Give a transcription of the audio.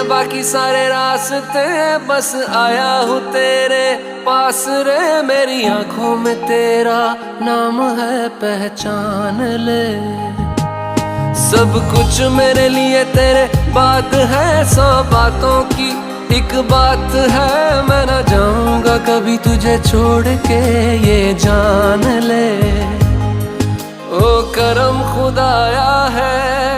बाकी सारे रास्ते बस आया हूँ तेरे पास रे। मेरी आंखों में तेरा नाम है, पहचान ले। सब कुछ मेरे लिए तेरे बात है, 100 बातों की एक बात है। मैं ना जाऊंगा कभी तुझे छोड़ के, ये जान ले। ओ करम खुदाया है